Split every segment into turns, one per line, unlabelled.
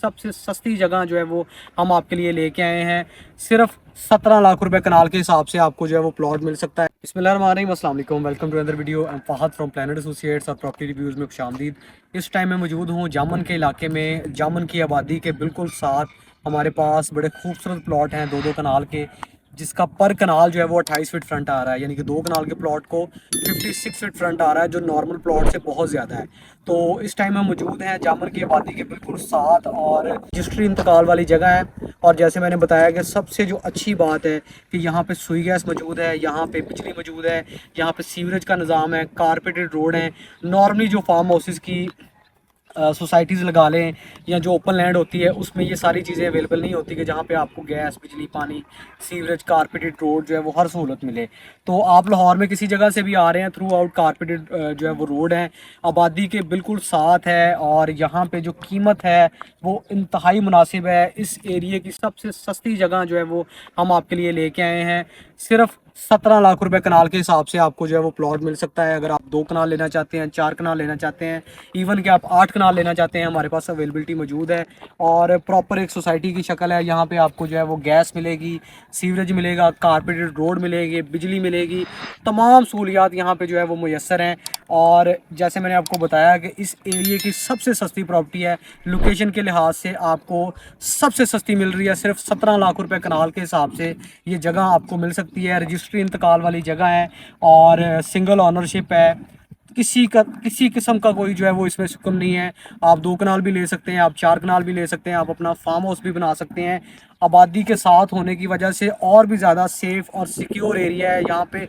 सबसे सस्ती जगह जो है वो हम आपके लिए लेके आए हैं। सिर्फ 17 लाख रुपए कनाल के हिसाब से आपको जो है वो प्लॉट मिल सकता है। बिस्मिल्लाहिर्रहमानिर्रहीम, अस्सलाम वालेकुम, welcome to other video. I am Fahad from Planet Associates और प्रॉपर्टी रिव्यूज़ में खुशामदीद। इस टाइम मैं मौजूद हूँ जामन के इलाके में। जामन की आबादी के बिल्कुल साथ हमारे पास बड़े खूबसूरत प्लॉट हैं दो कनाल के, जिसका पर कनाल जो है वो 28 फीट फ्रंट आ रहा है, यानी कि 2 कनाल के प्लॉट को 56 फीट फ्रंट आ रहा है, जो नॉर्मल प्लॉट से बहुत ज़्यादा है। तो इस टाइम हम मौजूद हैं जामन की आबादी के बिल्कुल साथ और रजिस्ट्री इंतकाल वाली जगह है। और जैसे मैंने बताया कि सबसे जो अच्छी बात है कि यहाँ पे सुई गैस मौजूद है, यहाँ पे बिजली मौजूद है, यहाँ पे सीवरेज का निज़ाम है, कारपेटेड रोड है। नॉर्मली जो फार्म हाउसेस की सोसाइटीज़ लगा लें या जो ओपन लैंड होती है उसमें ये सारी चीज़ें अवेलेबल नहीं होती कि जहाँ पे आपको गैस, बिजली, पानी, सीवरेज, कारपेटेड रोड जो है वो हर सहूलत मिले। तो आप लाहौर में किसी जगह से भी आ रहे हैं, थ्रू आउट कारपेटेड जो है वो रोड है, आबादी के बिल्कुल साथ है, और यहाँ पे जो कीमत है वो इंतहाई मुनासिब है। इस एरिए की सबसे सस्ती जगह जो है वो हम आपके लिए लेके आए हैं। सिर्फ 17 लाख रुपए कनाल के हिसाब से आपको जो है वो प्लॉट मिल सकता है। अगर आप 2 कनाल लेना चाहते हैं, 4 कनाल लेना चाहते हैं, इवन कि आप 8 कनाल लेना चाहते हैं, हमारे पास अवेलेबिलिटी मौजूद है। और प्रॉपर एक सोसाइटी की शक्ल है। यहाँ पे आपको जो है वो गैस मिलेगी, सीवरेज मिलेगा, कारपेटेड रोड मिलेगी, बिजली मिलेगी, तमाम सहूलियात यहाँ पे जो है वो मुयस्सर हैं। और जैसे मैंने आपको बताया कि इस एरिए की सबसे सस्ती प्रॉपर्टी है। लोकेशन के लिहाज से आपको सबसे सस्ती मिल रही है, सिर्फ 17 लाख रुपए कनाल के हिसाब से ये जगह आपको मिल सकती है। रजिस्ट्री इंतकाल वाली जगह है और सिंगल ओनरशिप है। किसी किस्म का कोई जो है वो इसमें हुक्म नहीं है। आप 2 कनाल भी ले सकते हैं, आप 4 कनाल भी ले सकते हैं, आप अपना फार्म हाउस भी बना सकते हैं। आबादी के साथ होने की वजह से और भी ज़्यादा सेफ़ और सिक्योर एरिया है। यहाँ पे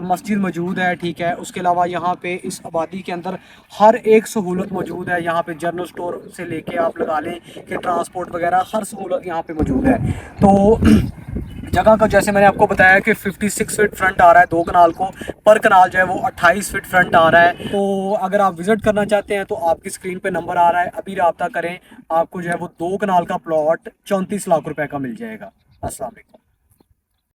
मस्जिद मौजूद है, ठीक है। उसके अलावा यहाँ पे इस आबादी के अंदर हर एक सहूलत मौजूद है। यहाँ पे जनरल स्टोर से लेके आप लगा लें कि ट्रांसपोर्ट वगैरह हर सहूलत यहाँ पे मौजूद है। तो जगह का जैसे मैंने आपको बताया कि 56 फीट फ्रंट आ रहा है 2 कनाल को, पर कनाल जो है वो 28 फीट फ्रंट आ रहा है। तो अगर आप विजिट करना चाहते हैं तो आपकी स्क्रीन पे नंबर आ रहा है, अभी रब्ता करें। आपको जो है वो 2 कनाल का प्लॉट 34 लाख रुपए का मिल जाएगा। अस्सलाम वालेकुम।